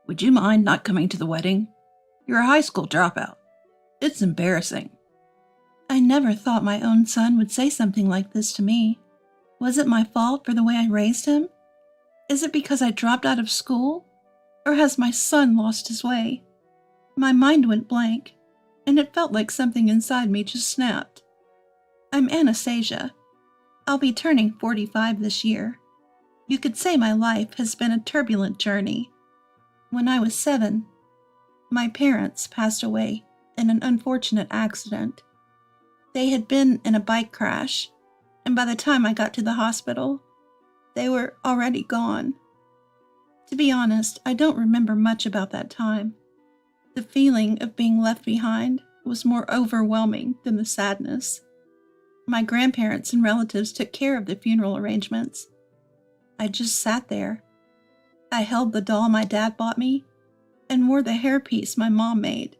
Would you mind not coming to the wedding? You're a high school dropout. It's embarrassing. I never thought my own son would say something like this to me. Was it my fault for the way I raised him? Is it because I dropped out of school? Or has my son lost his way? My mind went blank, and it felt like something inside me just snapped. I'm Anastasia. I'll be turning 45 this year. You could say my life has been a turbulent journey. When I was 7, my parents passed away in an unfortunate accident. They had been in a bike crash, and by the time I got to the hospital, they were already gone. To be honest, I don't remember much about that time. The feeling of being left behind was more overwhelming than the sadness. My grandparents and relatives took care of the funeral arrangements. I just sat there. I held the doll my dad bought me and wore the hairpiece my mom made,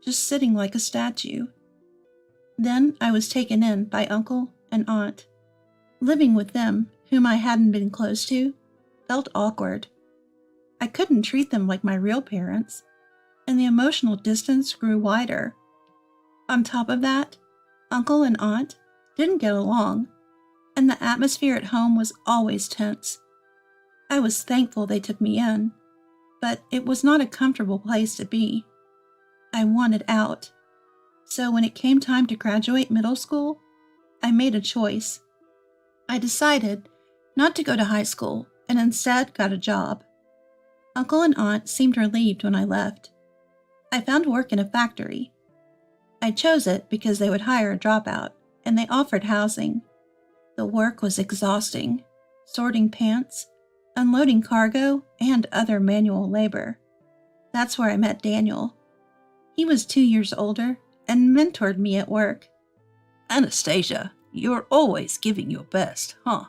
just sitting like a statue. Then I was taken in by uncle and aunt. Living with them, whom I hadn't been close to, felt awkward. I couldn't treat them like my real parents, and the emotional distance grew wider. On top of that, uncle and aunt didn't get along, and the atmosphere at home was always tense. I was thankful they took me in, but it was not a comfortable place to be. I wanted out. So when it came time to graduate middle school, I made a choice. I decided not to go to high school and instead got a job. Uncle and aunt seemed relieved when I left. I found work in a factory. I chose it because they would hire a dropout, and they offered housing. The work was exhausting, sorting pants, unloading cargo, and other manual labor. That's where I met Daniel. He was 2 years older and mentored me at work. Anastasia, you're always giving your best, huh?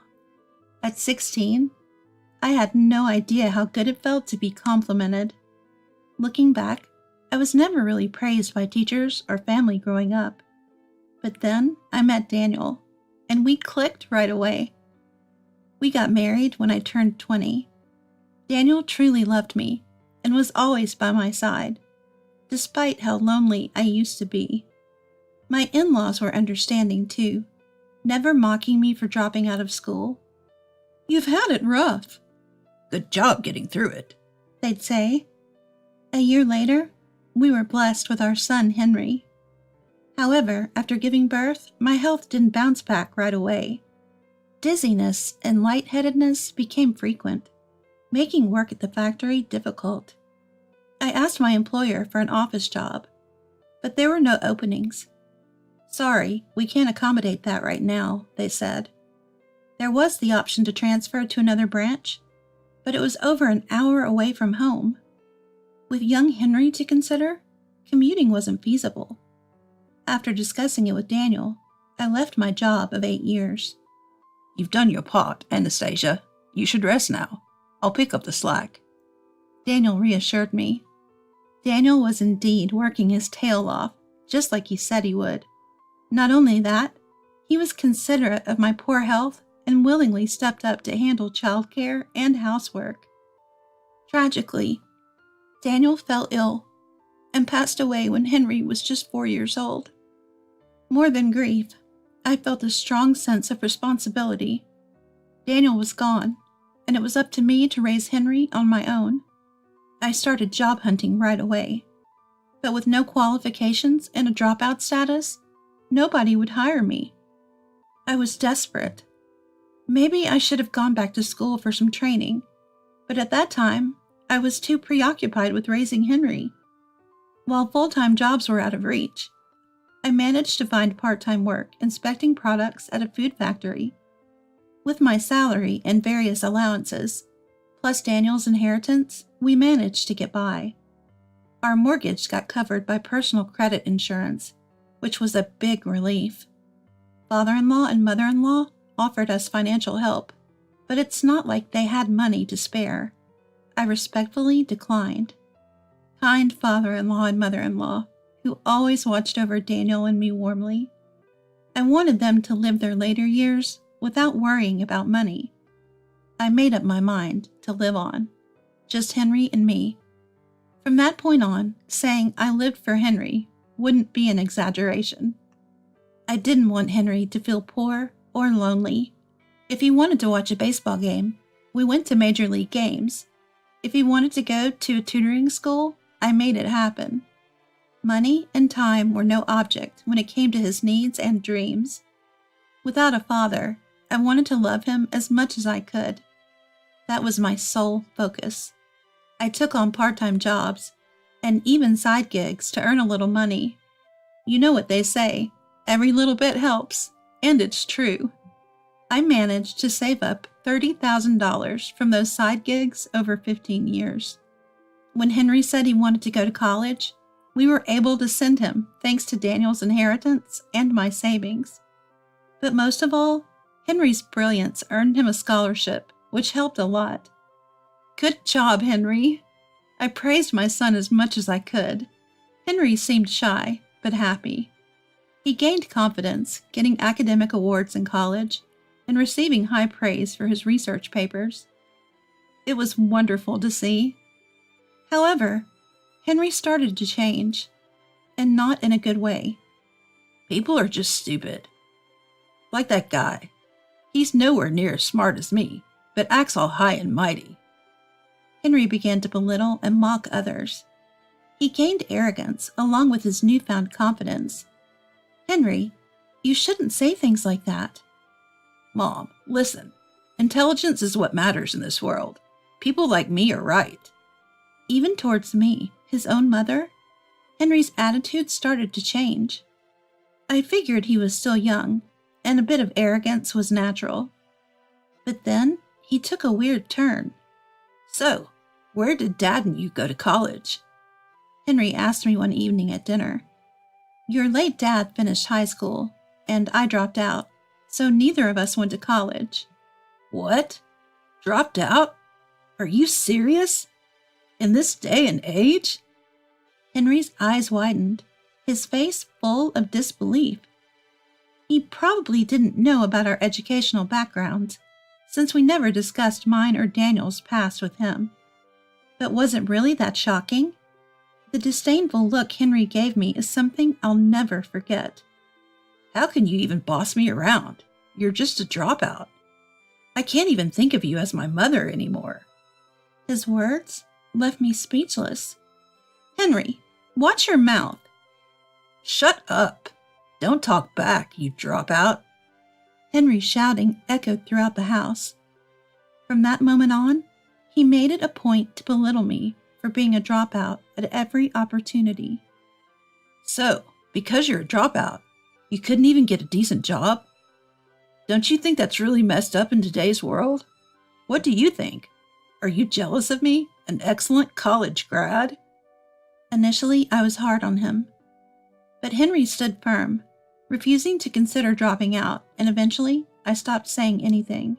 At 16, I had no idea how good it felt to be complimented. Looking back, I was never really praised by teachers or family growing up. But then I met Daniel, and we clicked right away. We got married when I turned 20. Daniel truly loved me and was always by my side, despite how lonely I used to be. My in-laws were understanding too, never mocking me for dropping out of school. "You've had it rough." "Good job getting through it," they'd say. A year later, we were blessed with our son Henry. However, after giving birth, my health didn't bounce back right away. Dizziness and lightheadedness became frequent, making work at the factory difficult. I asked my employer for an office job, but there were no openings. "Sorry, we can't accommodate that right now," they said. There was the option to transfer to another branch, but it was over an hour away from home. With young Henry to consider, commuting wasn't feasible. After discussing it with Daniel, I left my job of 8 years. "You've done your part, Anastasia. You should rest now. I'll pick up the slack." Daniel reassured me. Daniel was indeed working his tail off, just like he said he would. Not only that, he was considerate of my poor health and willingly stepped up to handle childcare and housework. Tragically, Daniel fell ill and passed away when Henry was just 4 years old. More than grief, I felt a strong sense of responsibility. Daniel was gone, and it was up to me to raise Henry on my own. I started job hunting right away, but with no qualifications and a dropout status, nobody would hire me. I was desperate. Maybe I should have gone back to school for some training, but at that time, I was too preoccupied with raising Henry. While full-time jobs were out of reach, I managed to find part-time work inspecting products at a food factory. With my salary and various allowances, plus Daniel's inheritance, we managed to get by. Our mortgage got covered by personal credit insurance, which was a big relief. Father-in-law and mother-in-law offered us financial help, but it's not like they had money to spare. I respectfully declined. Kind father-in-law and mother-in-law, who always watched over Daniel and me warmly. I wanted them to live their later years without worrying about money. I made up my mind to live on, just Henry and me, From that point on, saying I lived for Henry wouldn't be an exaggeration. I didn't want Henry to feel poor or lonely. If he wanted to watch a baseball game, we went to major league games. If he wanted to go to a tutoring school, I made it happen. Money and time were no object when it came to his needs and dreams. Without a father, I wanted to love him as much as I could. That was my sole focus. I took on part-time jobs and even side gigs to earn a little money. You know what they say, every little bit helps, and it's true. I managed to save up $30,000 from those side gigs over 15 years. When Henry said he wanted to go to college, we were able to send him thanks to Daniel's inheritance and my savings. But most of all, Henry's brilliance earned him a scholarship, which helped a lot. Good job, Henry. I praised my son as much as I could. Henry seemed shy, but happy. He gained confidence, getting academic awards in college and receiving high praise for his research papers. It was wonderful to see. However, Henry started to change, and not in a good way. People are just stupid. Like that guy. He's nowhere near as smart as me, but acts all high and mighty. Henry began to belittle and mock others. He gained arrogance along with his newfound confidence. Henry, you shouldn't say things like that. Mom, listen. Intelligence is what matters in this world. People like me are right. Even towards me, his own mother, Henry's attitude started to change. I figured he was still young, and a bit of arrogance was natural. But then he took a weird turn. So, where did Dad and you go to college? Henry asked me one evening at dinner. Your late dad finished high school, and I dropped out, so neither of us went to college. What? Dropped out? Are you serious? In this day and age? Henry's eyes widened, his face full of disbelief. He probably didn't know about our educational backgrounds, since we never discussed mine or Daniel's past with him. But was it really that shocking? The disdainful look Henry gave me is something I'll never forget. How can you even boss me around? You're just a dropout. I can't even think of you as my mother anymore. His words left me speechless. Henry, watch your mouth. Shut up. Don't talk back, you dropout. Henry's shouting echoed throughout the house. From that moment on, he made it a point to belittle me for being a dropout at every opportunity. So, because you're a dropout, you couldn't even get a decent job? Don't you think that's really messed up in today's world? What do you think? Are you jealous of me, an excellent college grad? Initially, I was hard on him. But Henry stood firm, refusing to consider dropping out, and eventually I stopped saying anything.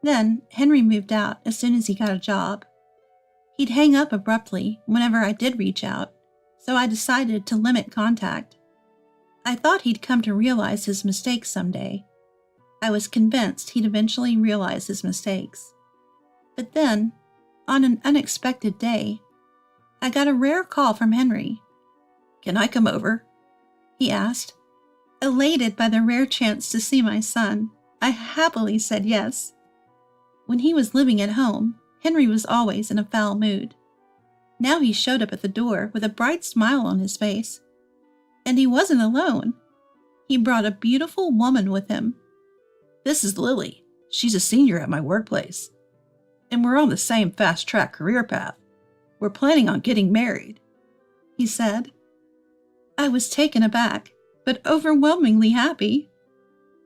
Then Henry moved out as soon as he got a job. He'd hang up abruptly whenever I did reach out, so I decided to limit contact. I thought he'd come to realize his mistakes someday. I was convinced he'd eventually realize his mistakes. But then, on an unexpected day, I got a rare call from Henry. Can I come over? He asked. Elated by the rare chance to see my son, I happily said yes. When he was living at home, Henry was always in a foul mood. Now he showed up at the door with a bright smile on his face. And he wasn't alone. He brought a beautiful woman with him. This is Lily. She's a senior at my workplace. And we're on the same fast-track career path. We're planning on getting married, he said. I was taken aback, but overwhelmingly happy.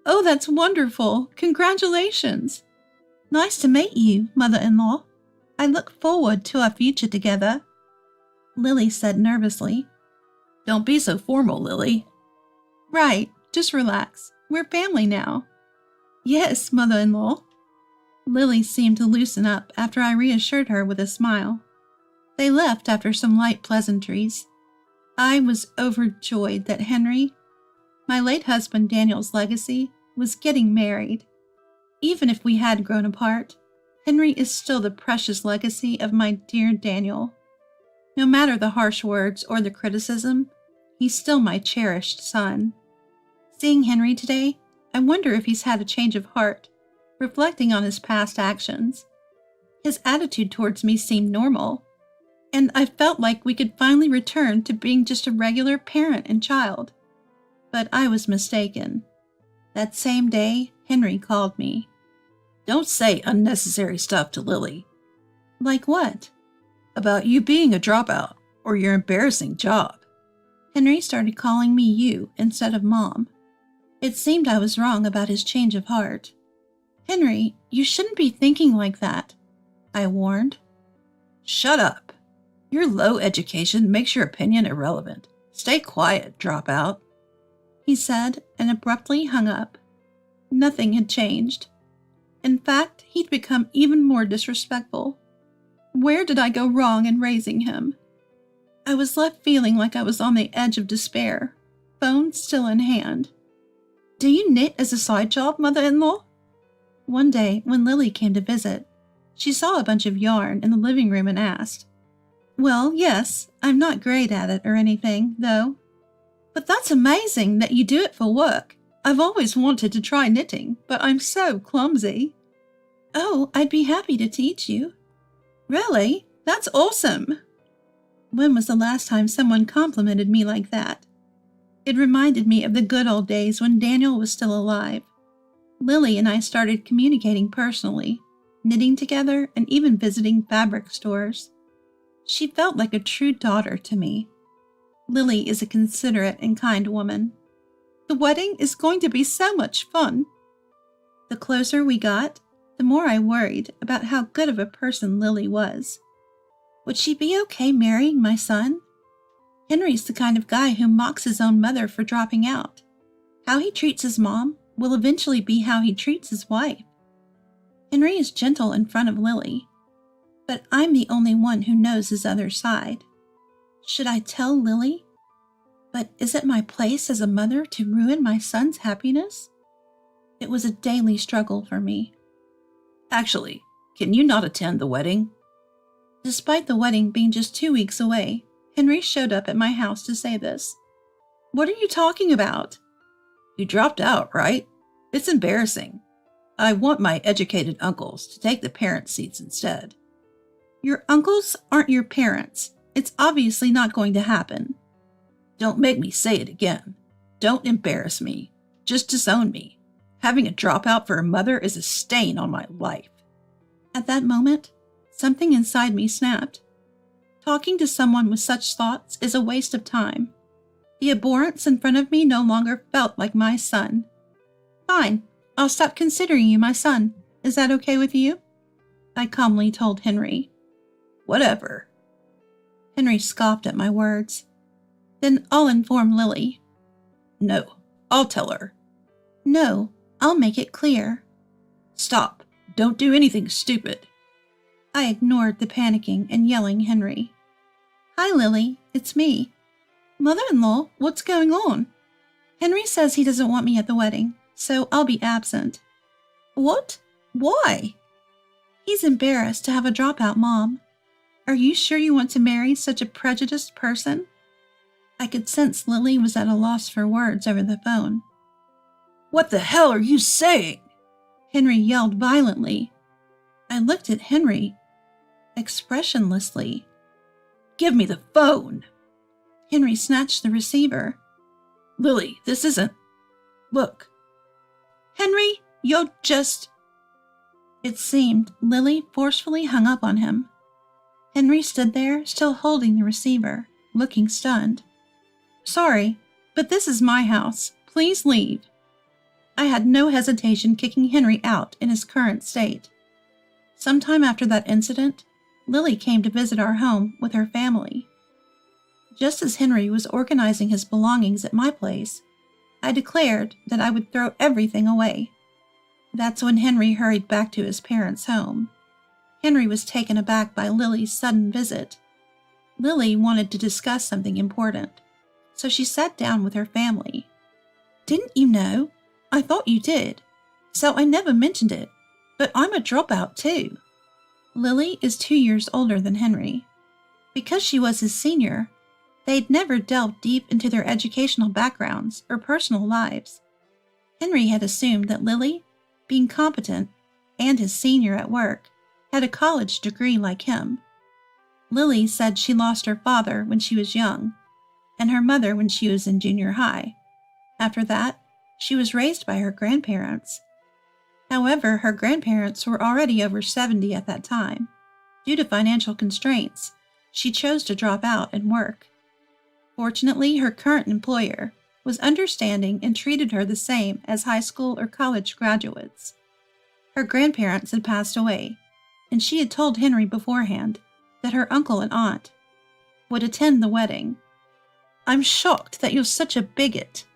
Oh, that's wonderful. Congratulations. Nice to meet you, mother-in-law. I look forward to our future together, Lily said nervously. Don't be so formal, Lily. Right, just relax. We're family now. Yes, mother-in-law. Lily seemed to loosen up after I reassured her with a smile. They left after some light pleasantries. I was overjoyed that Henry, my late husband Daniel's legacy, was getting married. Even if we had grown apart, Henry is still the precious legacy of my dear Daniel. No matter the harsh words or the criticism, he's still my cherished son. Seeing Henry today, I wonder if he's had a change of heart, reflecting on his past actions. His attitude towards me seemed normal, and I felt like we could finally return to being just a regular parent and child. But I was mistaken. That same day, Henry called me. Don't say unnecessary stuff to Lily. Like what? About you being a dropout or your embarrassing job. Henry started calling me you instead of Mom. It seemed I was wrong about his change of heart. Henry, you shouldn't be thinking like that, I warned. Shut up. Your low education makes your opinion irrelevant. Stay quiet, dropout, he said, and abruptly hung up. Nothing had changed. In fact, he'd become even more disrespectful. Where did I go wrong in raising him? I was left feeling like I was on the edge of despair, phone still in hand. Do you knit as a side job, mother-in-law? One day, when Lily came to visit, she saw a bunch of yarn in the living room and asked, Well, yes, I'm not great at it or anything, though. But that's amazing that you do it for work. I've always wanted to try knitting, but I'm so clumsy. Oh, I'd be happy to teach you. Really? That's awesome. When was the last time someone complimented me like that? It reminded me of the good old days when Daniel was still alive. Lily and I started communicating personally, knitting together and even visiting fabric stores. She felt like a true daughter to me. Lily is a considerate and kind woman. The wedding is going to be so much fun. The closer we got, the more I worried about how good of a person Lily was. Would she be okay marrying my son? Henry's the kind of guy who mocks his own mother for dropping out. How he treats his mom will eventually be how he treats his wife. Henry is gentle in front of Lily, but I'm the only one who knows his other side. Should I tell Lily? But is it my place as a mother to ruin my son's happiness? It was a daily struggle for me. Actually, can you not attend the wedding? Despite the wedding being just 2 weeks away, Henry showed up at my house to say this. What are you talking about? You dropped out, right? It's embarrassing. I want my educated uncles to take the parent seats instead. Your uncles aren't your parents. It's obviously not going to happen. Don't make me say it again. Don't embarrass me. Just disown me. Having a dropout for a mother is a stain on my life. At that moment, something inside me snapped. Talking to someone with such thoughts is a waste of time. The abhorrence in front of me no longer felt like my son. Fine, I'll stop considering you my son. Is that okay with you? I calmly told Henry. Whatever. Henry scoffed at my words. Then I'll inform Lily. No, I'll tell her. No, I'll make it clear. Stop. Don't do anything stupid. I ignored the panicking and yelling Henry. Hi, Lily. It's me. Mother-in-law, what's going on? Henry says he doesn't want me at the wedding, so I'll be absent. What? Why? He's embarrassed to have a dropout mom. Are you sure you want to marry such a prejudiced person? I could sense Lily was at a loss for words over the phone. What the hell are you saying? Henry yelled violently. I looked at Henry, expressionlessly. Give me the phone. Henry snatched the receiver. Lily, this isn't... Look. Henry, you're just... It seemed Lily forcefully hung up on him. Henry stood there, still holding the receiver, looking stunned. Sorry, but this is my house. Please leave. I had no hesitation kicking Henry out in his current state. Sometime after that incident, Lily came to visit our home with her family. Just as Henry was organizing his belongings at my place, I declared that I would throw everything away. That's when Henry hurried back to his parents' home. Henry was taken aback by Lily's sudden visit. Lily wanted to discuss something important, so she sat down with her family. Didn't you know? I thought you did, so I never mentioned it, but I'm a dropout too. Lily is 2 years older than Henry. Because she was his senior, they'd never delved deep into their educational backgrounds or personal lives. Henry had assumed that Lily, being competent and his senior at work, had a college degree like him. Lily said she lost her father when she was young, and her mother when she was in junior high. After that, she was raised by her grandparents. However, her grandparents were already over 70 at that time. Due to financial constraints, she chose to drop out and work. Fortunately, her current employer was understanding and treated her the same as high school or college graduates. Her grandparents had passed away, and she had told Henry beforehand that her uncle and aunt would attend the wedding. "I'm shocked that you're such a bigot,"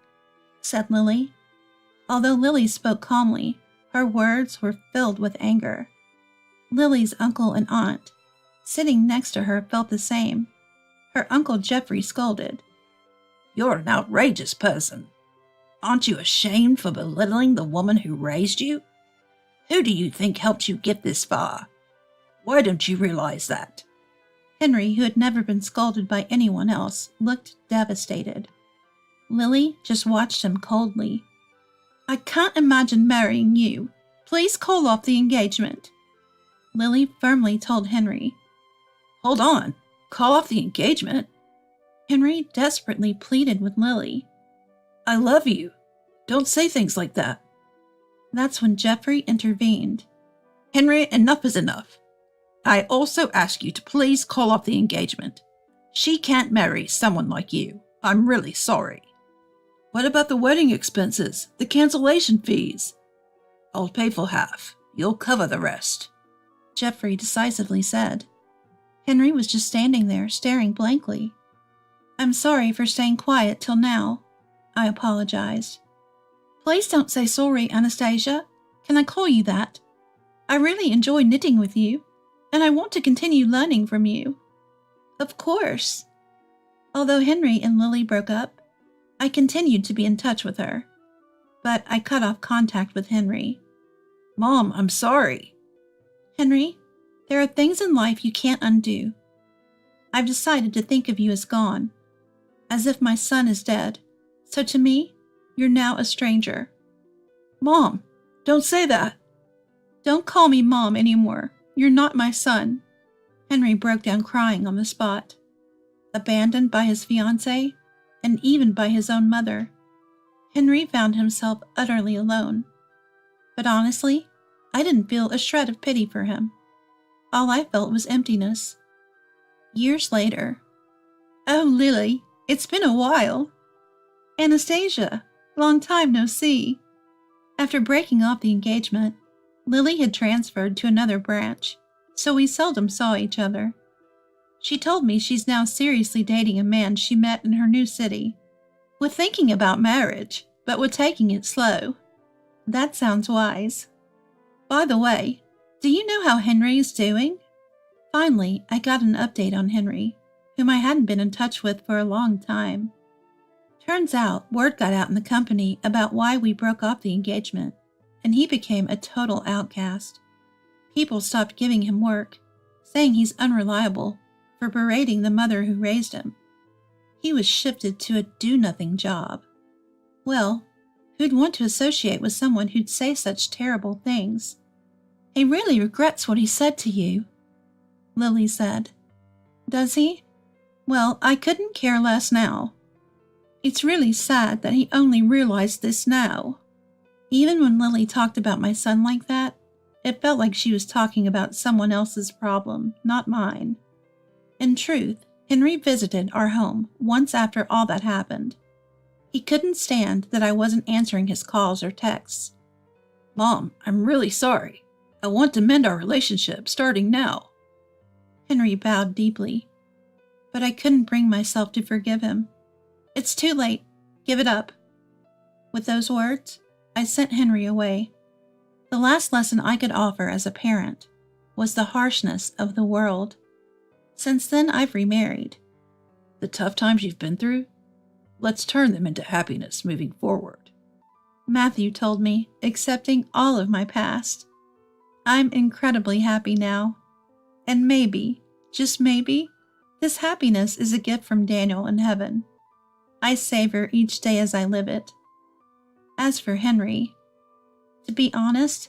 said Lily. Although Lily spoke calmly, her words were filled with anger. Lily's uncle and aunt, sitting next to her, felt the same. Her uncle Jeffrey scolded. "You're an outrageous person. Aren't you ashamed for belittling the woman who raised you? Who do you think helped you get this far? Why don't you realize that?" Henry, who had never been scolded by anyone else, looked devastated. Lily just watched him coldly. "I can't imagine marrying you. Please call off the engagement," Lily firmly told Henry. "Hold on. Call off the engagement?" Henry desperately pleaded with Lily. "I love you. Don't say things like that." That's when Jeffrey intervened. "Henry, enough is enough. I also ask you to please call off the engagement. She can't marry someone like you. I'm really sorry." "What about the wedding expenses, the cancellation fees?" "I'll pay for half. You'll cover the rest," Jeffrey decisively said. Henry was just standing there, staring blankly. "I'm sorry for staying quiet till now," I apologized. "Please don't say sorry, Anastasia. Can I call you that? I really enjoy knitting with you, and I want to continue learning from you." "Of course." Although Henry and Lily broke up, I continued to be in touch with her. But I cut off contact with Henry. "Mom, I'm sorry." "Henry, there are things in life you can't undo. I've decided to think of you as gone, as if my son is dead. So to me, you're now a stranger." "Mom, don't say that." "Don't call me Mom anymore. You're not my son." Henry broke down crying on the spot. Abandoned by his fiancée, and even by his own mother, Henry found himself utterly alone. But honestly, I didn't feel a shred of pity for him. All I felt was emptiness. Years later. "Oh, Lily, it's been a while." "Anastasia, long time no see." After breaking off the engagement, Lily had transferred to another branch, so we seldom saw each other. She told me she's now seriously dating a man she met in her new city. "We're thinking about marriage, but we're taking it slow." That sounds wise. By the way, do you know how Henry is doing? Finally, I got an update on Henry, whom I hadn't been in touch with for a long time. Turns out, word got out in the company about why we broke off the engagement, and he became a total outcast. People stopped giving him work, saying he's unreliable, for berating the mother who raised him. He was shifted to a do-nothing job. Well, who'd want to associate with someone who'd say such terrible things? "He really regrets what he said to you," Lily said. "Does he? Well, I couldn't care less now. It's really sad that he only realized this now." Even when Lily talked about my son like that, it felt like she was talking about someone else's problem, not mine. In truth, Henry visited our home once after all that happened. He couldn't stand that I wasn't answering his calls or texts. "Mom, I'm really sorry. I want to mend our relationship starting now." Henry bowed deeply, but I couldn't bring myself to forgive him. "It's too late. Give it up." With those words, I sent Henry away. The last lesson I could offer as a parent was the harshness of the world. Since then, I've remarried. "The tough times you've been through, let's turn them into happiness moving forward," Matthew told me, accepting all of my past. I'm incredibly happy now. And maybe, just maybe, This happiness is a gift from Daniel in heaven. I savor each day as I live it. As for Henry, to be honest,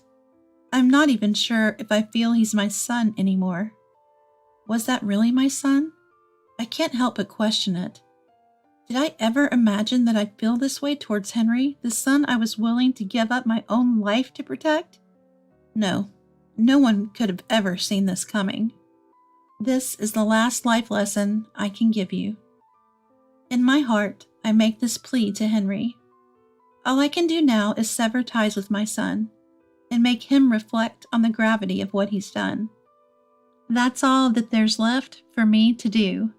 I'm not even sure if I feel he's my son anymore. Was that really my son? I can't help but question it. Did I ever imagine that I'd feel this way towards Henry, the son I was willing to give up my own life to protect? No, no one could have ever seen this coming. This is the last life lesson I can give you. In my heart, I make this plea to Henry. All I can do now is sever ties with my son and make him reflect on the gravity of what he's done. That's all that there's left for me to do.